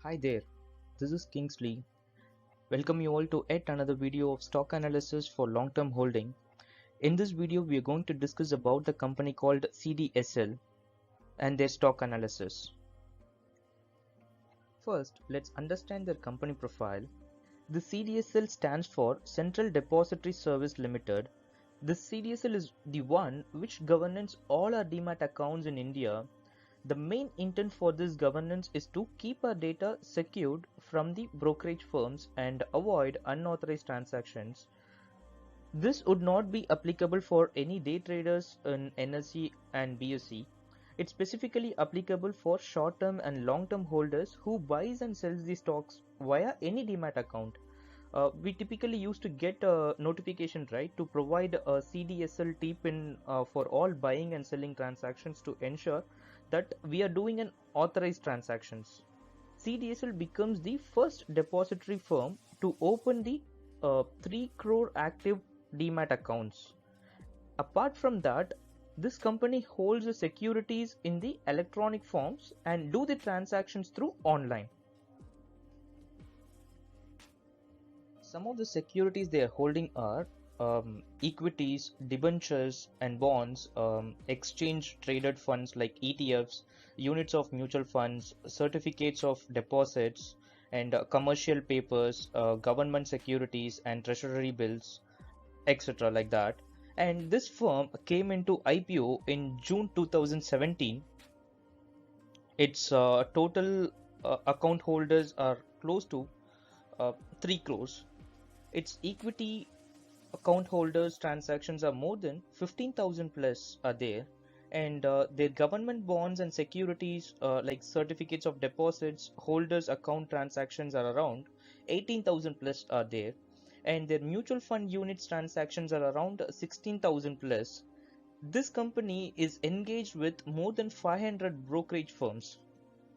Hi there, this is Kingsley. Welcome you all to yet another video of stock analysis for long-term holding. In this video, we are going to discuss about the company called CDSL and their stock analysis. First, let's understand their company profile. The CDSL stands for Central Depository Service Limited. This CDSL is the one which governs all our demat accounts in India. The main intent for this governance is to keep our data secured from the brokerage firms and avoid unauthorized transactions. This would not be applicable for any day traders in NSE and BSE. It's specifically applicable for short-term and long-term holders who buys and sells the stocks via any demat account. We typically used to get a notification, right, to provide a CDSL TPIN for all buying and selling transactions to ensure that we are doing an authorized transactions. CDSL becomes the first depository firm to open the 3 crore active demat accounts. Apart from that, this company holds the securities in the electronic forms and do the transactions through online. Some of the securities they are holding are equities, debentures and bonds, exchange traded funds like ETFs, units of mutual funds, certificates of deposits, and commercial papers, government securities and treasury bills, etc. like that. And this firm came into IPO in June 2017. Its total account holders are close to 3 crores. Its equity account holders transactions are more than 15,000 plus are there, and their government bonds and securities like certificates of deposits holders account transactions are around 18,000 plus are there, and their mutual fund units transactions are around 16,000 plus. This company is engaged with more than 500 brokerage firms.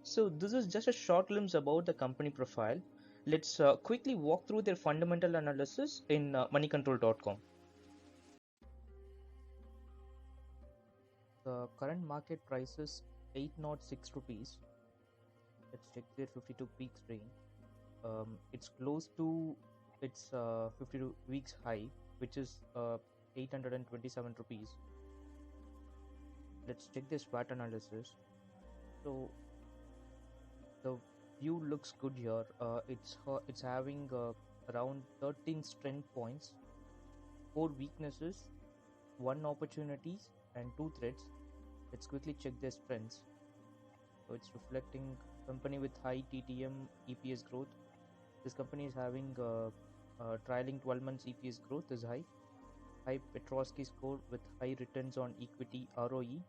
So this is just a short glimpse about the company profile. Let's quickly walk through their fundamental analysis in moneycontrol.com. The current market price is 806 rupees. Let's check their 52 peaks range. It's close to its 52 weeks high, which is 827 rupees. Let's check this SWOT analysis. So the view looks good here. It's having around 13 strength points, 4 weaknesses, 1 opportunities, and 2 threats. Let's quickly check their strengths. So it's reflecting company with high TTM EPS growth. This company is having trailing 12 months EPS growth is high Petrosky score with high returns on equity ROE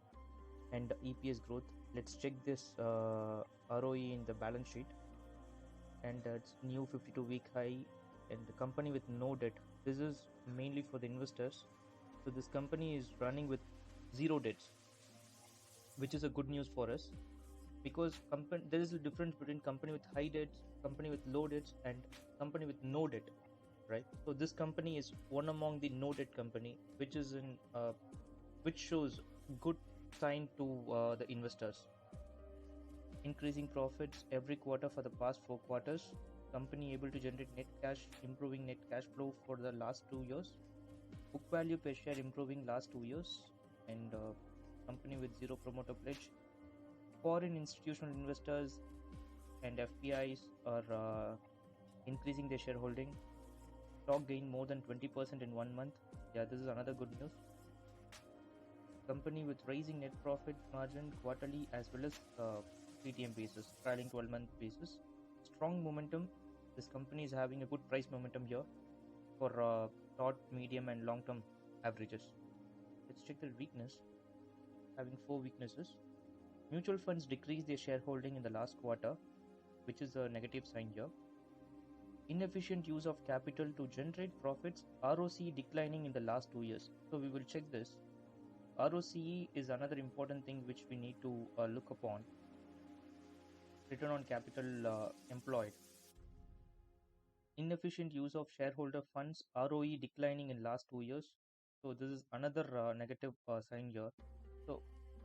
and EPS growth. Let's check this ROE in the balance sheet, and it's new 52-week high, and the company with no debt. This is mainly for the investors. So this company is running with zero debts, which is a good news for us, because there is a difference between company with high debts, company with low debts, and company with no debt, right? So this company is one among the no debt company, which is which shows good sign to the investors. Increasing profits every quarter for the past 4 quarters. Company able to generate net cash, improving net cash flow for the last 2 years. Book value per share improving last 2 years, and company with zero promoter pledge. Foreign institutional investors and FPIs are increasing their shareholding. Stock gain more than 20% in 1 month. Yeah, this is another good news. Company with rising net profit margin quarterly as well as TTM basis, trailing 12-month basis. Strong momentum. This company is having a good price momentum here for short, medium, and long-term averages. Let's check the weakness. Having 4 weaknesses. Mutual funds decrease their shareholding in the last quarter, which is a negative sign here. Inefficient use of capital to generate profits. ROCE declining in the last 2 years. So we will check this. ROCE is another important thing which we need to look upon. Return on capital employed. Inefficient use of shareholder funds. ROE declining in last 2 years. So this is another negative sign here. So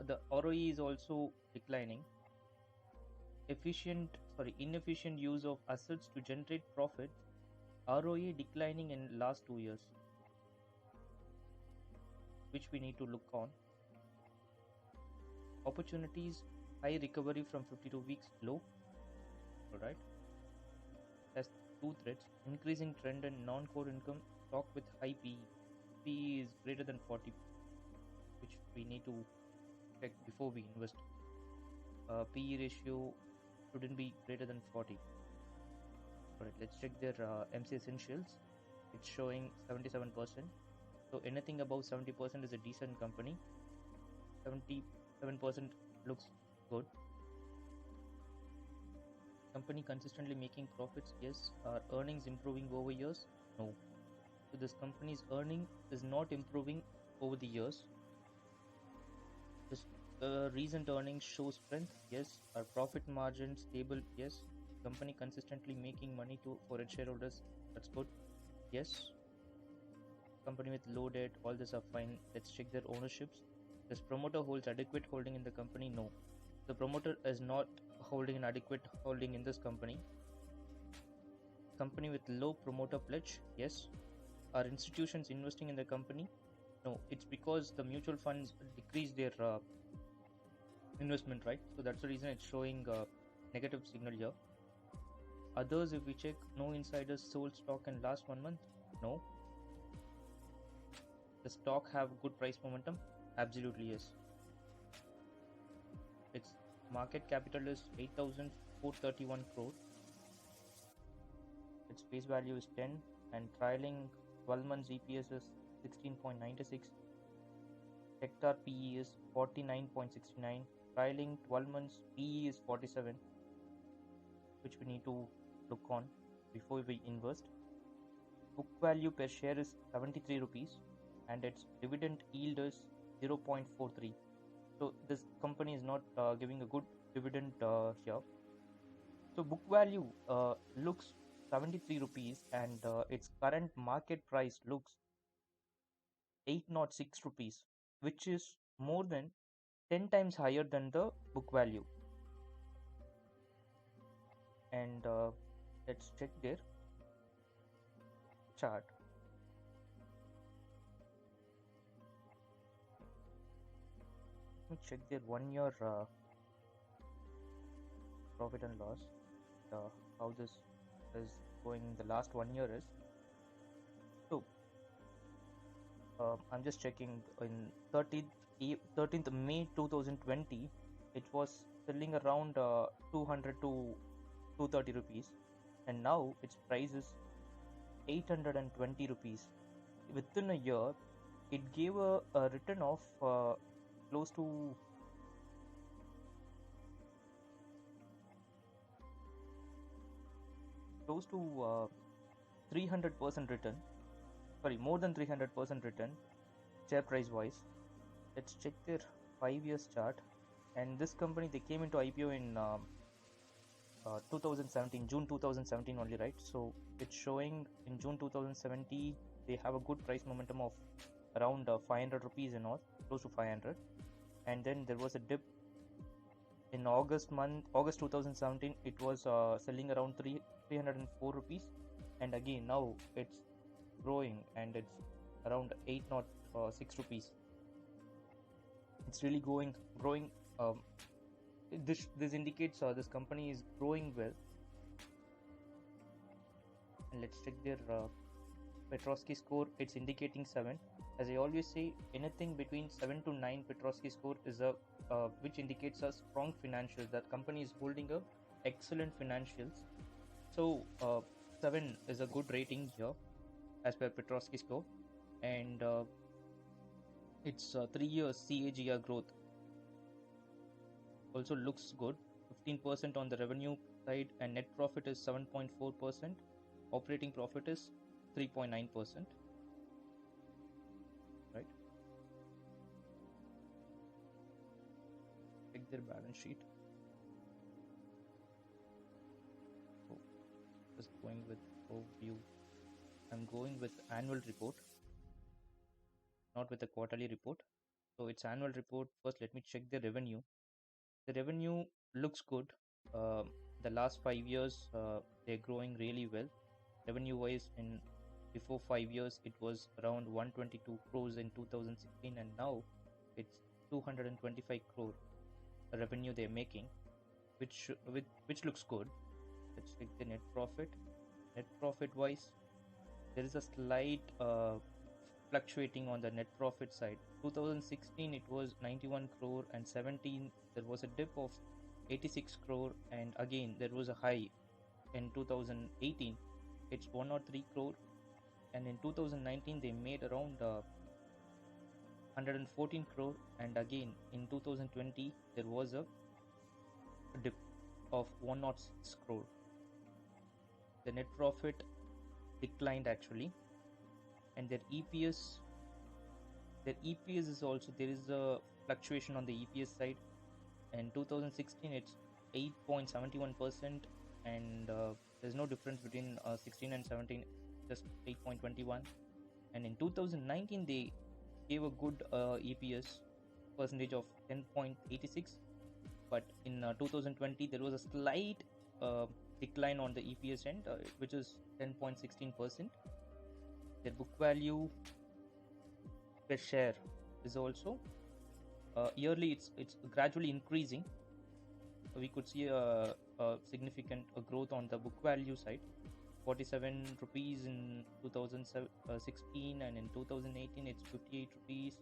the ROE is also declining. inefficient use of assets to generate profit, ROA declining in last 2 years, which we need to look on. Opportunities, high recovery from 52 weeks low. Alright. Has two threads. Increasing trend in non-core income stock with high PE. PE is greater than 40, which we need to check before we invest. PE ratio shouldn't be greater than 40. Alright, let's check their MC Essentials. It's showing 77%. So anything above 70% is a decent company. 77% looks good. Company consistently making profits? Yes. Are earnings improving over years? No. So this company's earning is not improving over the years. This recent earnings show strength? Yes. Are profit margin stable? Yes. Company consistently making money for its shareholders? That's good. Yes. Company with low debt, all this are fine. Let's check their ownerships. This promoter holds adequate holding in the company? No. The promoter is not holding an adequate holding in this company. Company with low promoter pledge? Yes. Are institutions investing in the company? No. It's because the mutual funds decrease their investment, right? So that's the reason it's showing negative signal here. Others, if we check, no insiders sold stock in last 1 month? No. The stock have good price momentum? Absolutely yes. Its market capital is 8,431 crore. Its face value is 10 and trailing 12 months EPS is 16.96. Hectare PE is 49.69. Trailing 12 months PE is 47, which we need to look on before we invest. Book value per share is 73 rupees and its dividend yield is 0.43. So this company is not giving a good dividend here. So book value looks 73 rupees and its current market price looks 806 rupees, which is more than 10 times higher than the book value. And let's check their chart. Let me check their 1 year profit and loss. How this is going the last 1 year is. So I'm just checking in 13th May 2020, it was selling around 200 to 230 rupees, and now its price is 820 rupees. Within a year, it gave a return of close to 300% return. Sorry, more than 300% return, share price wise. Let's check their 5 years chart. And this company, they came into IPO in 2017, June 2017 only, right? So it's showing in June 2017 they have a good price momentum of around 500 rupees and all, close to 500. And then there was a dip in August 2017. It was selling around 304 rupees, and again now it's growing and it's around 806 rupees. It's really growing. This indicates this company is growing well. And let's check their Petrosky score. It's indicating 7. As I always say, anything between 7 to 9 Petrosky score is a which indicates a strong financials. That company is holding a excellent financials. So 7 is a good rating here as per Petrosky score, and its 3 years CAGR growth also looks good. 15% on the revenue side, and net profit is 7.4%. Operating profit is 3.9%. Right? Check their balance sheet. So, just going with overview. I'm going with annual report, not with the quarterly report. So it's annual report. First, let me check the revenue. The revenue looks good. Uh, the last 5 years, they're growing really well. Revenue wise, in before 5 years, it was around 122 crores in 2016, and now it's 225 crore revenue they're making, which looks good. Let's check the net profit. Net profit wise, there is a slight fluctuating on the net profit side. 2016 it was 91 crore, and 17 there was a dip of 86 crore, and again there was a high in 2018. It's 103 crore, and in 2019 they made around 114 crore, and again in 2020 there was a dip of 106 crore. The net profit declined actually, and their EPS is also, there is a fluctuation on the EPS side. In 2016 it's 8.71%, and there's no difference between 16 and 17, just 8.21. And in 2019 they gave a good EPS percentage of 10.86, but in 2020 there was a slight uh, decline on the EPS end, which is 10.16%. Their book value per share is also yearly, it's gradually increasing. We could see a significant growth on the book value side. 47 rupees in 2016, and in 2018 it's 58 rupees,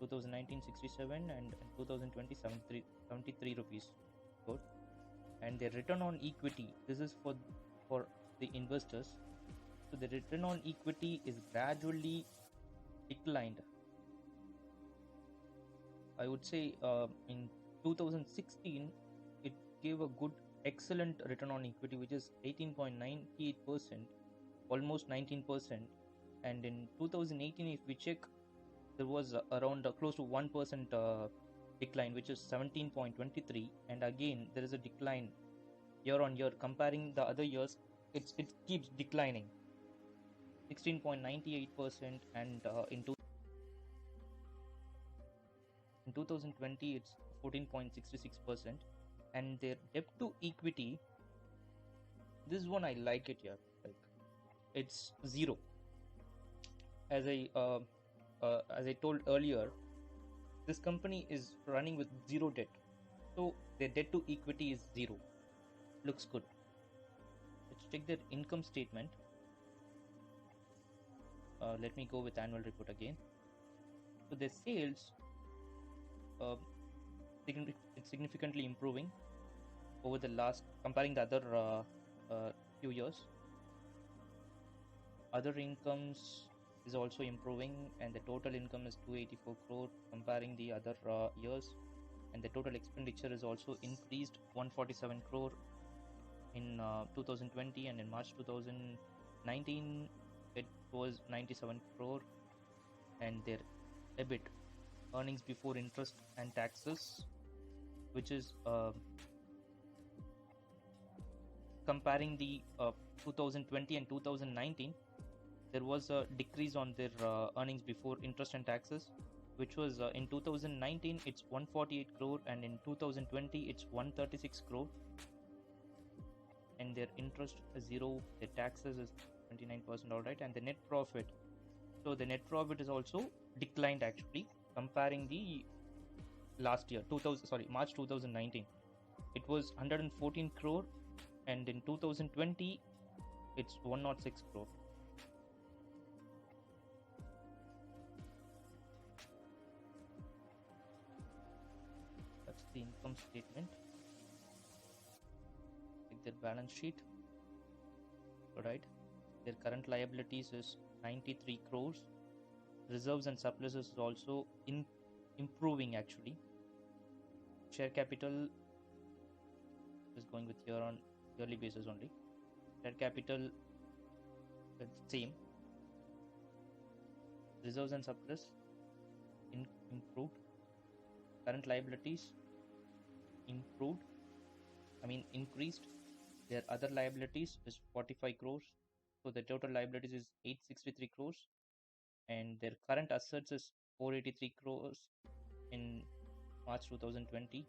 2019 67, and in 2020 73 rupees. Good. And the return on equity, this is for the investors. So the return on equity is gradually declined. I would say in 2016 it gave a good, excellent return on equity, which is 18.98%, almost 19%. And in 2018, if we check, there was around close to 1% decline, which is 17.23. And again, there is a decline year on year. Comparing the other years, it keeps declining. 16.98%, and in 2020 it's 14.66%. And their debt to equity, this one I like it here, like it's zero. As I told earlier, this company is running with zero debt, so their debt to equity is zero. Looks good. Let's check their income statement. Let me go with annual report again. So their sales, uh, it's significantly improving over the last, comparing the other few years. Other incomes is also improving, and the total income is 284 crore comparing the other years. And the total expenditure is also increased 147 crore in 2020, and in March 2019 it was 97 crore. And their EBIT, earnings before interest and taxes, which is comparing the 2020 and 2019, there was a decrease on their earnings before interest and taxes, which was in 2019 it's 148 crore, and in 2020 it's 136 crore. And their interest is zero, their taxes is 29%. All right. And the net profit, so the net profit is also declined actually, comparing the last year, 2000, sorry, March 2019 it was 114 crore, and in 2020 it's 106 crore. That's the income statement. Take their balance sheet. All right. Their current liabilities is 93 crores. Reserves and surpluses is also improving actually. Share capital is going with year on yearly basis only. Share capital same. Reserves and surplus improved. Current liabilities improved. Increased. Their other liabilities is 45 crores. So the total liabilities is 863 crores, and their current assets is 483 crores in March 2020.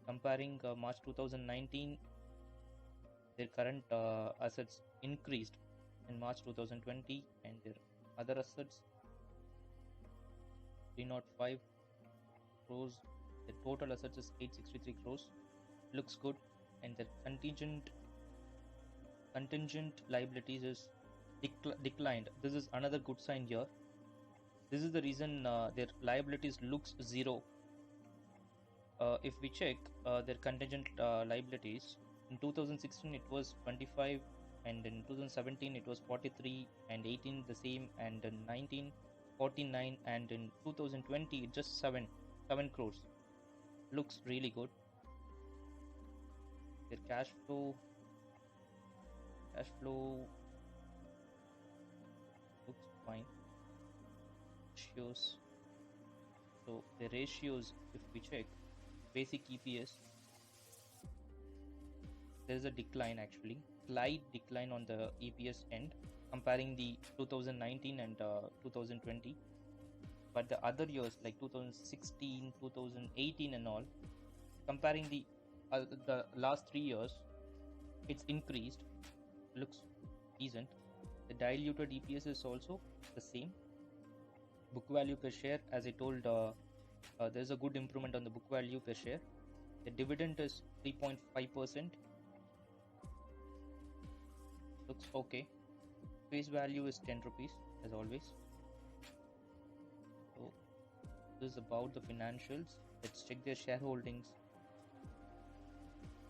Comparing March 2019, their current assets increased in March 2020, and their other assets 305 crores. The total assets is 863 crores. Looks good, and their contingent liabilities is declined. This is another good sign here. This is the reason their liabilities looks zero. If we check their contingent liabilities, in 2016 it was 25, and in 2017 it was 43, and 18 the same, and in 19 49, and in 2020 it just 7 crores. Looks really good. Their cash flow looks fine. Ratios. So the ratios, if we check basic EPS, there is a decline, actually slight decline on the EPS end comparing the 2019 and 2020, but the other years like 2016, 2018 and all, comparing the last 3 years, it's increased. Looks decent. The diluted EPS is also the same. Book value per share, as I told, there's a good improvement on the book value per share. The dividend is 3.5%. Looks okay. Face value is 10 rupees as always. So this is about the financials. Let's check their shareholdings.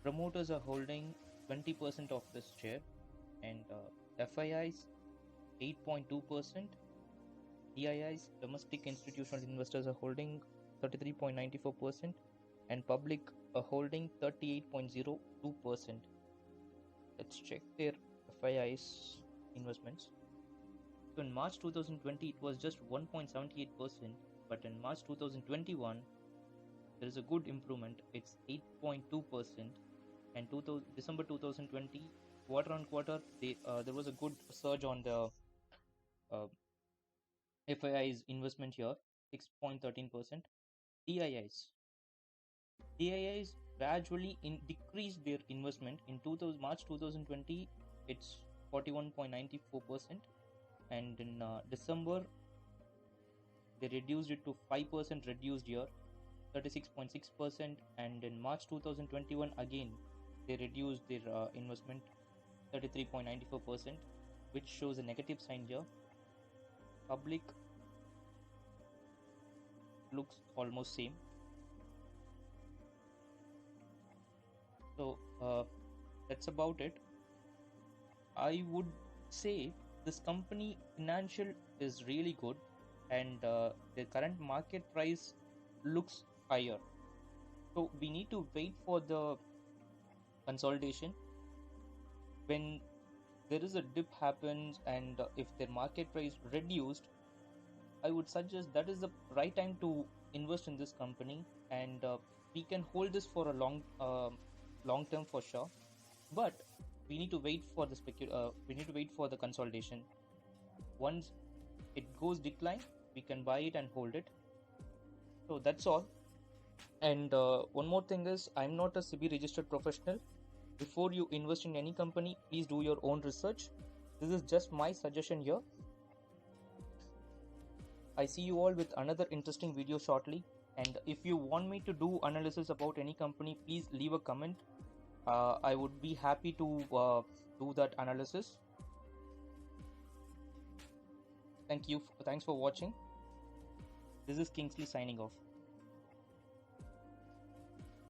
Promoters are holding 20% of this share, and FIIs 8.2%. DIIs, domestic institutional investors, are holding 33.94%, and public are holding 38.02%. Let's check their FIIs investments. So in March 2020 it was just 1.78%, but in March 2021 there is a good improvement. It's 8.2%, and December 2020, quarter on quarter, there was a good surge on the FII's investment here, 6.13%. DIIs gradually decreased their investment. In March 2020, it's 41.94%, and in December they reduced it to 5%, reduced here, 36.6%, and in March 2021 again they reduced their investment, 33.94%, which shows a negative sign here. Public looks almost same. So that's about it. I would say this company financial is really good, and the current market price looks higher. So we need to wait for the consolidation. When there is a dip happens, and if their market price reduced, I would suggest that is the right time to invest in this company, and we can hold this for a long term for sure. But we need to wait for the consolidation. Once it goes decline, we can buy it and hold it. So that's all. And one more thing is, I'm not a SEBI registered professional. Before you invest in any company, please do your own research. This is just my suggestion here. I see you all with another interesting video shortly. And if you want me to do analysis about any company, please leave a comment. I would be happy to do that analysis. Thanks for watching. This is Kingsley signing off.